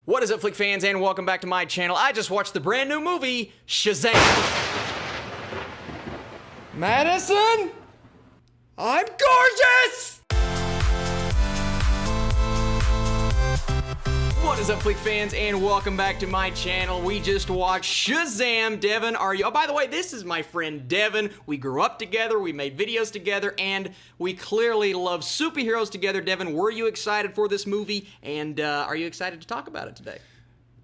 What is up, Flick fans, and welcome back to my channel. I just watched the brand new movie, Shazam. Madison? I'm gorgeous! What is up, Flick fans, and welcome back to my channel. We just watched Shazam. Devin, are you? Oh, by the way, this is my friend Devin. We grew up together, we made videos together, and we clearly love superheroes together. Devin, were you excited for this movie, and are you excited to talk about it today?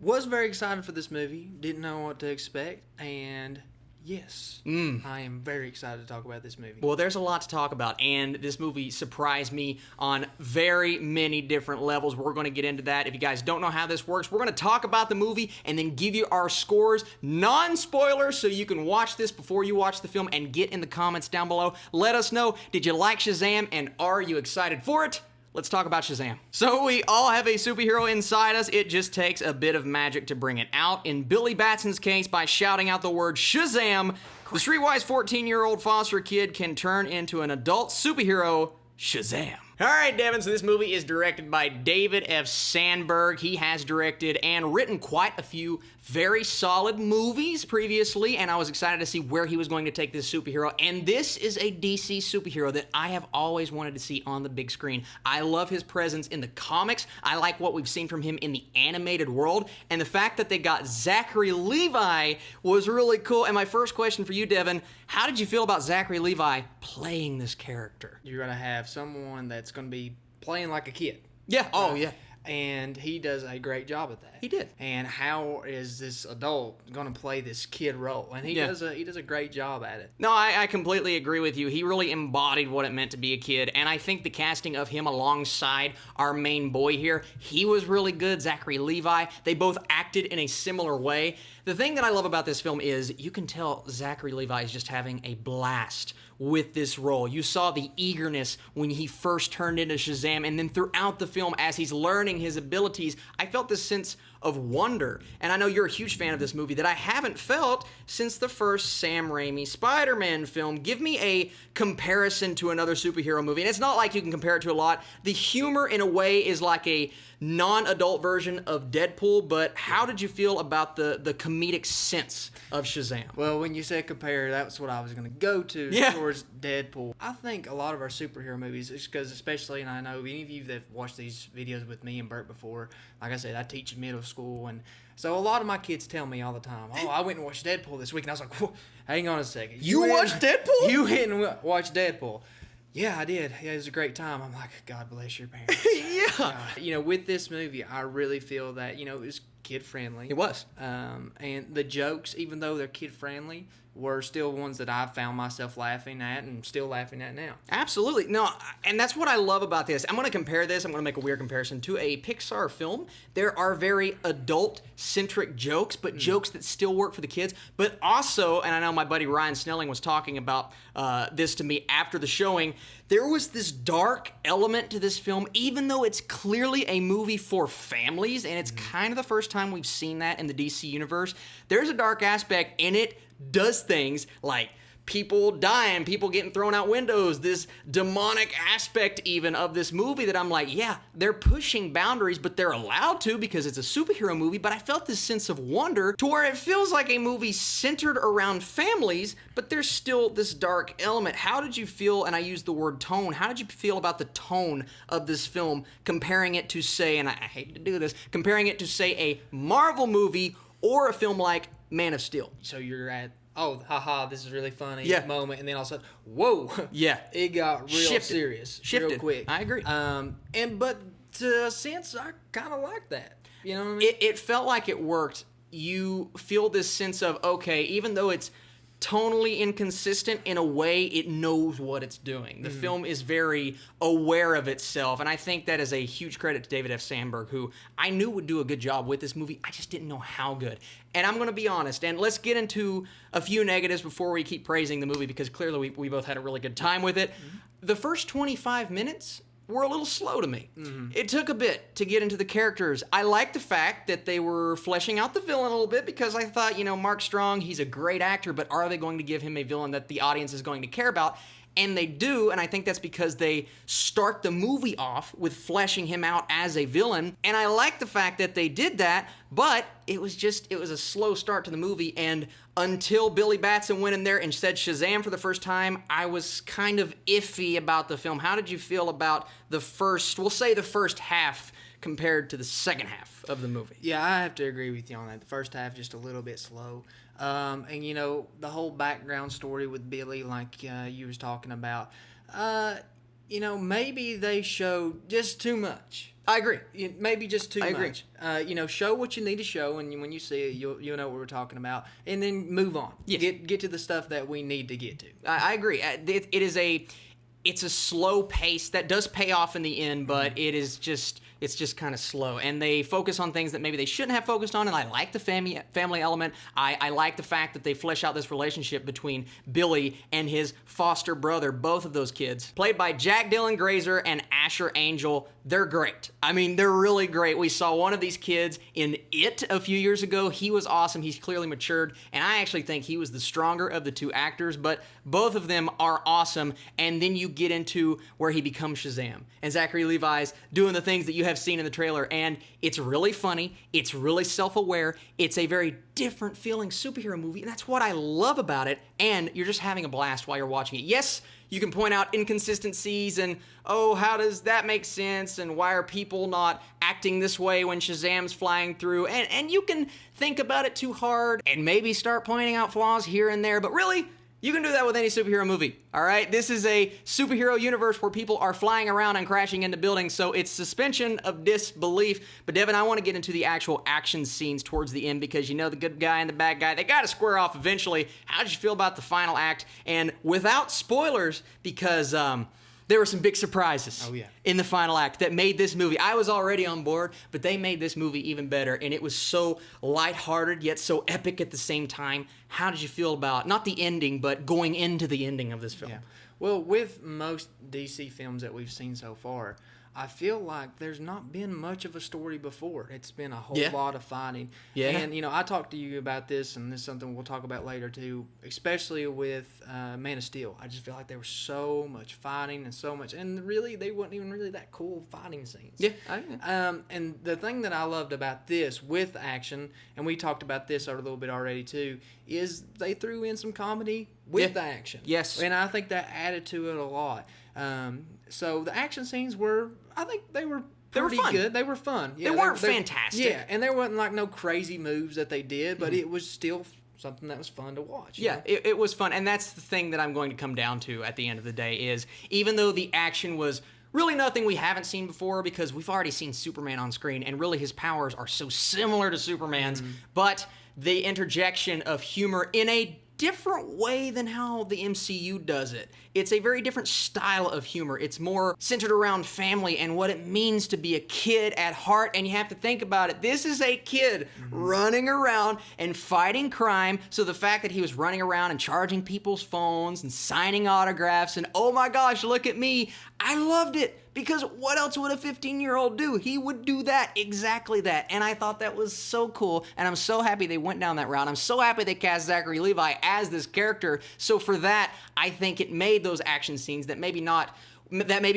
Was very excited for this movie. Didn't know what to expect, and yes, I am very excited to talk about this movie. Well, there's a lot to talk about, and this movie surprised me on very many different levels. We're going to get into that. If you guys don't know how this works, we're going to talk about the movie and then give you our scores, non-spoilers, so you can watch this before you watch the film and get in the comments down below. Let us know, did you like Shazam, and are you excited for it? Let's talk about Shazam. So we all have a superhero inside us. It just takes a bit of magic to bring it out. In Billy Batson's case, by shouting out the word Shazam, the streetwise 14-year-old foster kid can turn into an adult superhero, Shazam. All right, Devin, so this movie is directed by David F. Sandberg. He has directed and written quite a few very solid movies previously, and I was excited to see where he was going to take this superhero. And this is a DC superhero that I have always wanted to see on the big screen. I love his presence in the comics. I like what we've seen from him in the animated world, and the fact that they got Zachary Levi was really cool. And my first question for you, Devin, how did you feel about Zachary Levi playing this character? You're going to have someone that's going to be playing like a kid. Yeah. Oh, yeah. And he does a great job at that. He did. And how is this adult going to play this kid role? And he does a great job at it. No, I completely agree with you. He really embodied what it meant to be a kid, and I think the casting of him alongside our main boy here, he was really good. Zachary Levi, they both acted in a similar way. The thing that I love about this film is you can tell Zachary Levi is just having a blast with this role. You saw the eagerness when he first turned into Shazam, and then throughout the film as he's learning his abilities, I felt this sense of wonder. And I know you're a huge fan of this movie that I haven't felt since the first Sam Raimi Spider-Man film. Give me a comparison to another superhero movie. And it's not like you can compare it to a lot. The humor in a way is like a non-adult version of Deadpool, but how did you feel about the comedic sense of Shazam? Well, when you said compare, that's what I was going to go to towards Deadpool. I think a lot of our superhero movies, because especially, and I know any of you that have watched these videos with me and Burke before, like I said, I teach in middle school, and so a lot of my kids tell me all the time, oh, I went and watched Deadpool this week, and I was like, whoa, hang on a second. You watched Deadpool? You went and watched Deadpool. Yeah, I did. Yeah, it was a great time. I'm like, God bless your parents. Yeah. With this movie, I really feel that, it was kid-friendly. It was. And the jokes, even though they're kid-friendly, were still ones that I found myself laughing at and still laughing at now. Absolutely. No, and that's what I love about this. I'm going to compare this, I'm going to make a weird comparison, to a Pixar film. There are very adult-centric jokes, but jokes that still work for the kids. But also, and I know my buddy Ryan Snelling was talking about this to me after the showing, there was this dark element to this film, even though it's clearly a movie for families, and it's kind of the first time we've seen that in the DC universe. There's a dark aspect, and it does things like people dying, people getting thrown out windows, this demonic aspect even of this movie that I'm like, yeah, they're pushing boundaries, but they're allowed to because it's a superhero movie. But I felt this sense of wonder to where it feels like a movie centered around families, but there's still this dark element. How did you feel, and I use the word tone, how did you feel about the tone of this film, comparing it to, say, and I hate to do this, comparing it to, say, a Marvel movie or a film like Man of Steel? So you're at, oh, haha, this is really funny moment, and then all of a sudden, whoa, it got real serious, real quick. I agree. But to a sense, I kind of like that. You know what I mean? It felt like it worked. You feel this sense of, okay, even though it's tonally inconsistent, in a way it knows what it's doing. The film is very aware of itself, and I think that is a huge credit to David F. Sandberg, who I knew would do a good job with this movie. I just didn't know how good. And I'm going to be honest, and let's get into a few negatives before we keep praising the movie, because clearly we both had a really good time with it. The first 25 minutes were a little slow to me. It took a bit to get into the characters. I like the fact that they were fleshing out the villain a little bit, because I thought, Mark Strong, he's a great actor, but are they going to give him a villain that the audience is going to care about? And they do, and I think that's because they start the movie off with fleshing him out as a villain. And I like the fact that they did that, but it was a slow start to the movie. And until Billy Batson went in there and said Shazam for the first time, I was kind of iffy about the film. How did you feel about the first half compared to the second half of the movie? Yeah, I have to agree with you on that. The first half just a little bit slow. And you know, the whole background story with Billy, like you was talking about, you know, maybe they showed just too much. I agree. Maybe just too agree. much. You know, show what you need to show, and when you see it, you'll know what we're talking about, and then move on. Yes. Get to the stuff that we need to get to. I agree. It's a slow pace that does pay off in the end, but it's just kind of slow. And they focus on things that maybe they shouldn't have focused on, and I like the family element. I like the fact that they flesh out this relationship between Billy and his foster brother, both of those kids, played by Jack Dylan Grazer and Asher Angel. They're great. I mean, they're really great. We saw one of these kids in It a few years ago. He was awesome. He's clearly matured, and I actually think he was the stronger of the two actors, but both of them are awesome. And then you get into where he becomes Shazam, and Zachary Levi's doing the things that you have seen in the trailer, and it's really funny. It's really self-aware. It's a very different feeling superhero movie, and that's what I love about it, and you're just having a blast while you're watching it. Yes, you can point out inconsistencies and, oh, how does that make sense, and why are people not acting this way when Shazam's flying through, and you can think about it too hard and maybe start pointing out flaws here and there, but really, you can do that with any superhero movie, all right? This is a superhero universe where people are flying around and crashing into buildings, so it's suspension of disbelief. But Devin, I want to get into the actual action scenes towards the end because you know the good guy and the bad guy, they got to square off eventually. How did you feel about the final act? And without spoilers, because there were some big surprises in the final act that made this movie. I was already on board, but they made this movie even better, and it was so lighthearted yet so epic at the same time. How did you feel about, not the ending, but going into the ending of this film? Yeah. Well, with most DC films that we've seen so far, I feel like there's not been much of a story before. It's been a whole lot of fighting. Yeah. And, you know, I talked to you about this, and this is something we'll talk about later, too, especially with Man of Steel. I just feel like there was so much fighting and so much, and really, they weren't even really that cool fighting scenes. Yeah. And the thing that I loved about this with action, and we talked about this a little bit already, too, is they threw in some comedy with the action. Yes. And I think that added to it a lot. So the action scenes were, I think they were pretty good. They were fun. Yeah, they weren't fantastic. Yeah, and there wasn't like no crazy moves that they did, but it was still something that was fun to watch. Yeah, it was fun, and that's the thing that I'm going to come down to at the end of the day is even though the action was really nothing we haven't seen before because we've already seen Superman on screen, and really his powers are so similar to Superman's, but the interjection of humor in a different way than how the MCU does it. It's a very different style of humor. It's more centered around family and what it means to be a kid at heart, and you have to think about it. This is a kid running around and fighting crime, so the fact that he was running around and charging people's phones and signing autographs and, oh my gosh, look at me, I loved it. Because what else would a 15-year-old do? He would do that, exactly that. And I thought that was so cool, and I'm so happy they went down that route. I'm so happy they cast Zachary Levi as this character. So for that, I think it made those action scenes that maybe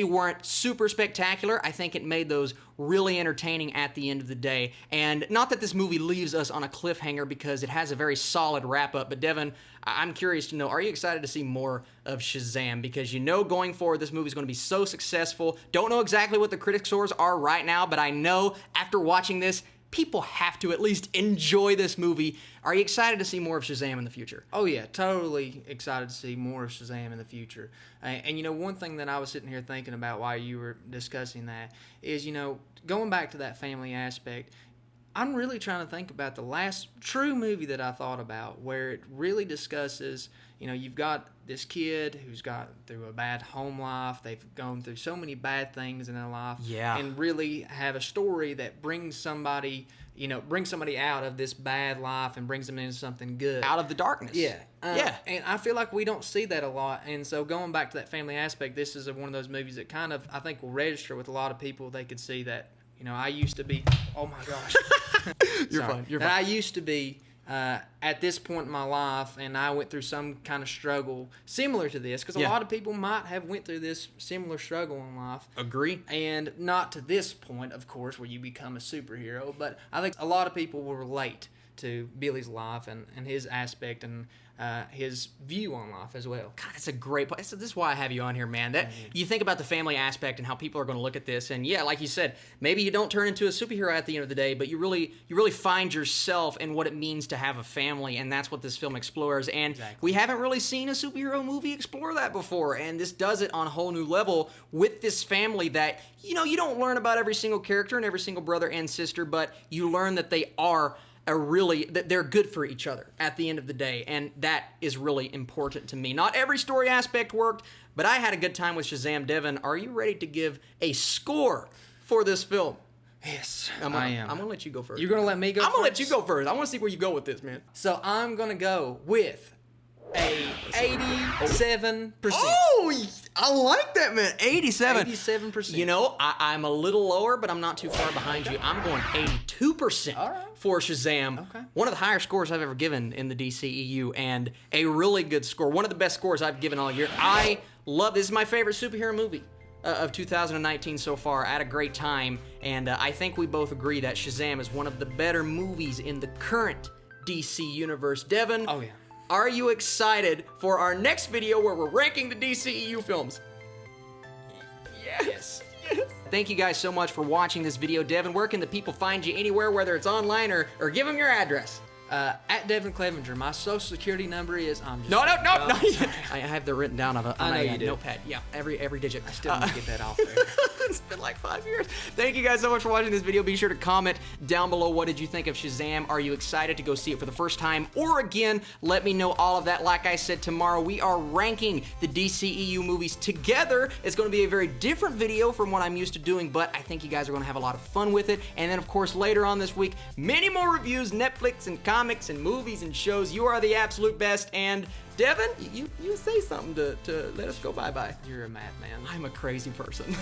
weren't super spectacular. I think it made those really entertaining at the end of the day. And not that this movie leaves us on a cliffhanger because it has a very solid wrap-up, but Devin, I'm curious to know, are you excited to see more of Shazam? Because you know going forward this movie is going to be so successful. Don't know exactly what the critic scores are right now, but I know after watching this, people have to at least enjoy this movie. Are you excited to see more of Shazam in the future? Oh, yeah, totally excited to see more of Shazam in the future. And you know, one thing that I was sitting here thinking about while you were discussing that is, you know, going back to that family aspect, I'm really trying to think about the last true movie that I thought about where it really discusses, you know, you've got this kid who's got through a bad home life. They've gone through so many bad things in their life. Yeah. And really have a story that brings somebody out of this bad life and brings them into something good. Out of the darkness. Yeah. Yeah. And I feel like we don't see that a lot. And so going back to that family aspect, this is one of those movies that kind of, I think, will register with a lot of people. They could see that, you know, I used to be, oh my gosh. You're fine. I used to be at this point in my life, and I went through some kind of struggle similar to this, because a lot of people might have went through this similar struggle in life. Agree. And not to this point, of course, where you become a superhero, but I think a lot of people will relate to Billy's life and his aspect and his view on life as well. God, that's a great point. So this is why I have you on here, man. That you think about the family aspect and how people are going to look at this, and yeah, like you said, maybe you don't turn into a superhero at the end of the day, but you really find yourself and what it means to have a family, and that's what this film explores. And we haven't really seen a superhero movie explore that before, and this does it on a whole new level with this family that you don't learn about every single character and every single brother and sister, but you learn that they are that they're good for each other at the end of the day, and that is really important to me. Not every story aspect worked, but I had a good time with Shazam. Devin, are you ready to give a score for this film? Yes, I am. I'm going to let you go first. You're going to let me go I'm first? going to let you go first. I want to see where you go with this, man. So I'm going to go with a 87%. Oh, I like that, man. 87. 87%. I'm a little lower, but I'm not too far behind you. I'm going 82% for Shazam. Okay. One of the higher scores I've ever given in the DCEU, and a really good score. One of the best scores I've given all year. I love this. Is my favorite superhero movie of 2019 so far. I had a great time, and I think we both agree that Shazam is one of the better movies in the current DC universe. Devin. Oh, yeah. Are you excited for our next video where we're ranking the DCEU films? Yes. Thank you guys so much for watching this video. Devin, where can the people find you anywhere, whether it's online or give them your address? At Devin Clevenger. My social security number is... No. I have that written down on a notepad. Yeah, every digit. I still need to get that off there. It's been like 5 years. Thank you guys so much for watching this video. Be sure to comment down below, what did you think of Shazam? Are you excited to go see it for the first time or again? Let me know all of that. Like I said, tomorrow we are ranking the DCEU movies together. It's going to be a very different video from what I'm used to doing, but I think you guys are going to have a lot of fun with it. And then, of course, later on this week, many more reviews, Netflix and comics and movies and shows. You are the absolute best. And Devin, you say something to let us go bye-bye. You're a madman. I'm a crazy person.